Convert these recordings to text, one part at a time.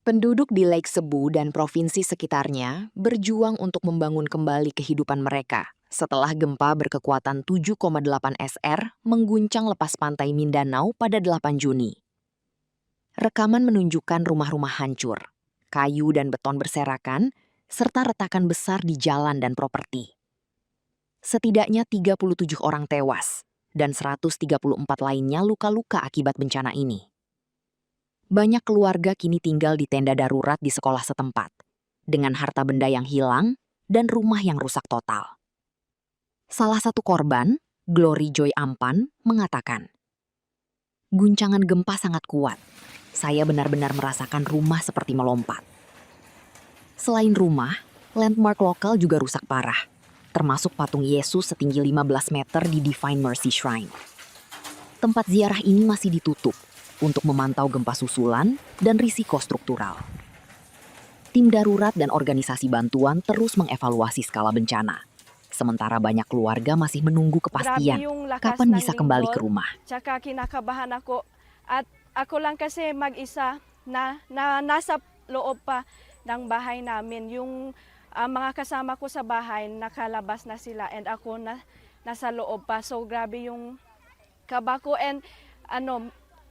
Penduduk di Lake Cebu dan provinsi sekitarnya berjuang untuk membangun kembali kehidupan mereka setelah gempa berkekuatan 7,8 SR mengguncang lepas pantai Mindanao pada 8 Juni. Rekaman menunjukkan rumah-rumah hancur, kayu dan beton berserakan, serta retakan besar di jalan dan properti. Setidaknya 37 orang tewas dan 134 lainnya luka-luka akibat bencana ini. Banyak keluarga kini tinggal di tenda darurat di sekolah setempat, dengan harta benda yang hilang dan rumah yang rusak total. Salah satu korban, Glory Joy Ampan, mengatakan, "Guncangan gempa sangat kuat. Saya benar-benar merasakan rumah seperti melompat." Selain rumah, landmark lokal juga rusak parah, termasuk patung Yesus setinggi 15 meter di Divine Mercy Shrine. Tempat ziarah ini masih ditutup untuk memantau gempa susulan dan risiko struktural. Tim darurat dan organisasi bantuan terus mengevaluasi skala bencana. Sementara banyak keluarga masih menunggu kepastian kapan bisa kembali ke rumah. Tsaka kinakabahan ako at ako lang kasi mag-isa na nasa loob pa ng bahay namin. Yung mga kasama ko sa bahay nakalabas na sila and ako nasa loob pa. So grabe yung kaba ko and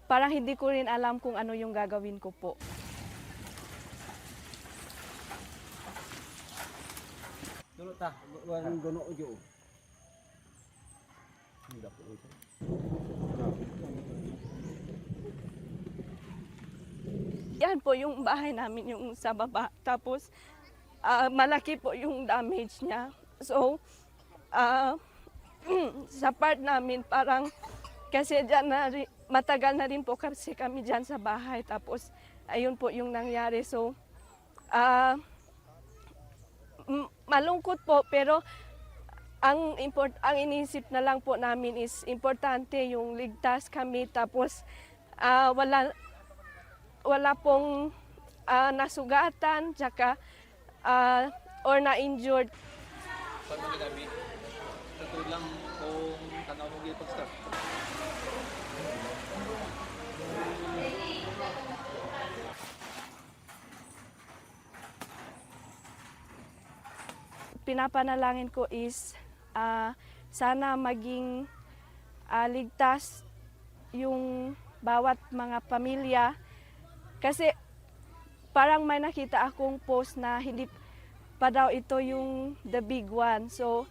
parang hindi ko rin alam kung ano yung gagawin ko po. Yan po yung bahay namin, yung sa baba. Tapos malaki po yung damage niya. So sa part namin parang kasi dyan matagal na rin po kasi kami dyan sa bahay. Tapos, ayun po yung nangyari. So, malungkot po. Pero, ang iniisip na lang po namin is importante yung ligtas kami. Tapos, wala pong nasugatan, tsaka, or na-injured. Pag magabi, ito lang kung tanaw mo gila pag-start. Pinapanalangin ko is sana maging ligtas yung bawat mga pamilya. Kasi parang may nakita akong post na hindi pa daw ito yung the big one. So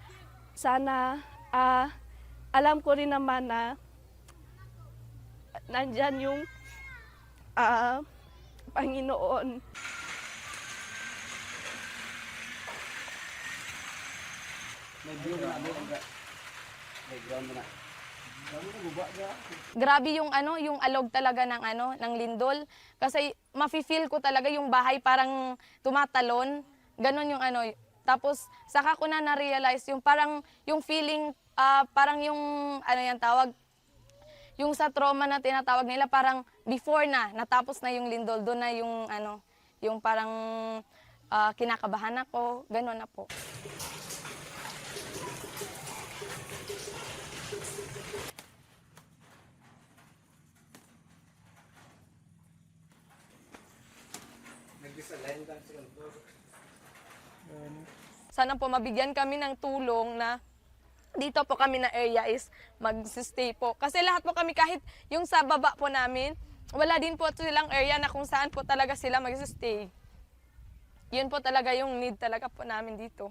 sana alam ko rin naman na nandyan yung Panginoon. Grabe yung yung alog talaga ng lindol kasi mafi-feel ko talaga yung bahay parang tumatalon, ganun yung tapos saka ko na realize yung parang yung feeling parang yung yan tawag yung sa trauma na tinatawag nila parang before na natapos na yung lindol, doon na yung yung parang kinakabahan ako, ganun na po. Sana po mabigyan kami ng tulong na dito po kami na area is mag-stay po. Kasi lahat po kami kahit yung sa baba po namin, wala din po silang area na kung saan po talaga sila mag-stay. Yun po talaga yung need talaga po namin dito.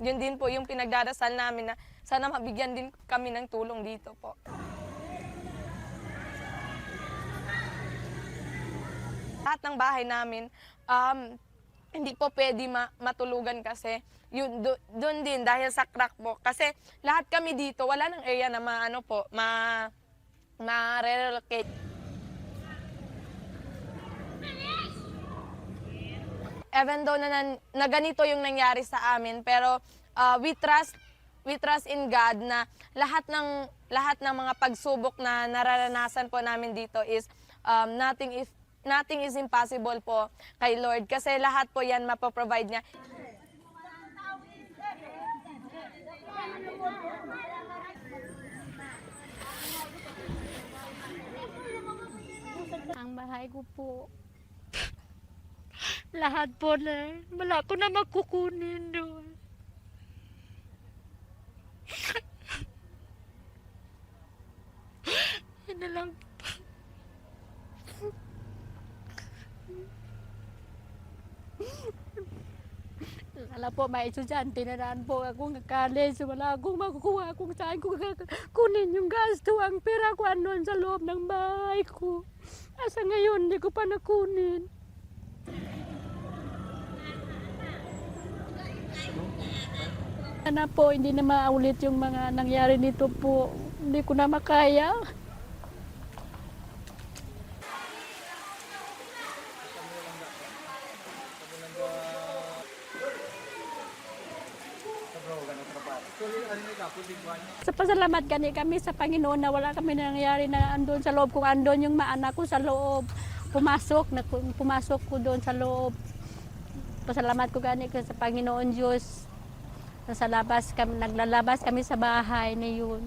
Yun din po yung pinagdarasal namin na sana mabigyan din kami ng tulong dito po. Lahat ng bahay namin, hindi po pwede matulugan kasi yun doon din dahil sa crack po. Kasi lahat kami dito, wala nang area na ma-relocate. Even though na ganito yung nangyari sa amin, pero we trust in God na lahat ng mga pagsubok na nararanasan po namin dito is nothing is impossible po kay Lord. Kasi lahat po yan mapoprovide niya. Ang bahay ko po lahat po na wala ko na makukunin doon. Yun na lang. Wala po, may estudyante na naan po akong college. Wala akong makukuha kung saan ko kunin yung gasto. Ang pera ko andun sa loob ng bahay ko. Asa ngayon, hindi ko pa nakunin. Sana po, hindi na maulit yung mga nangyari nito po. Hindi ko na makaya. Sa pasalamat kami sa Panginoon na wala kami nangyari na andun sa loob. Kung andun yung maanak ko sa loob, pumasok ko doon sa loob. Pasalamat ko sa Panginoon Diyos. Naglalabas kami sa bahay na yun.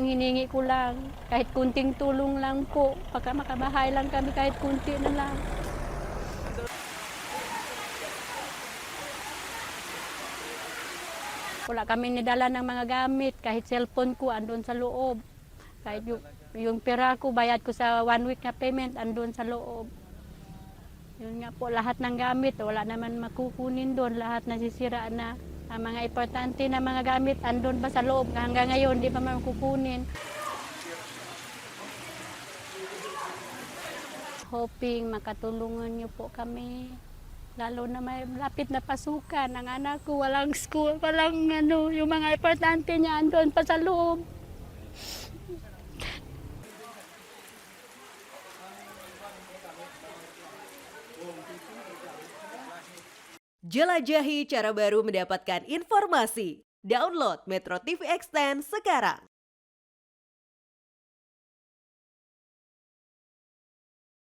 Hiningi ko lang, kahit kunting tulong lang po, pagka makabahay lang kami kahit kunti na lang. Wala kami nidala ng mga gamit, kahit cellphone ko andun sa loob. Kahit yung pera ko, bayad ko sa 1 week na payment, andun sa loob. Yun nga po, lahat ng gamit, wala naman makukunin doon, lahat nasisira na. Ang mga importante na mga gamit, andun pa sa loob, hanggang ngayon, di pa makukunin. Hoping makatulungan niyo po kami. Lalo na may lapit na pasukan. Ang anak ko walang school, walang yung mga importante niya andun pa sa loob. Jelajahi cara baru mendapatkan informasi. Download Metro TV Extend sekarang.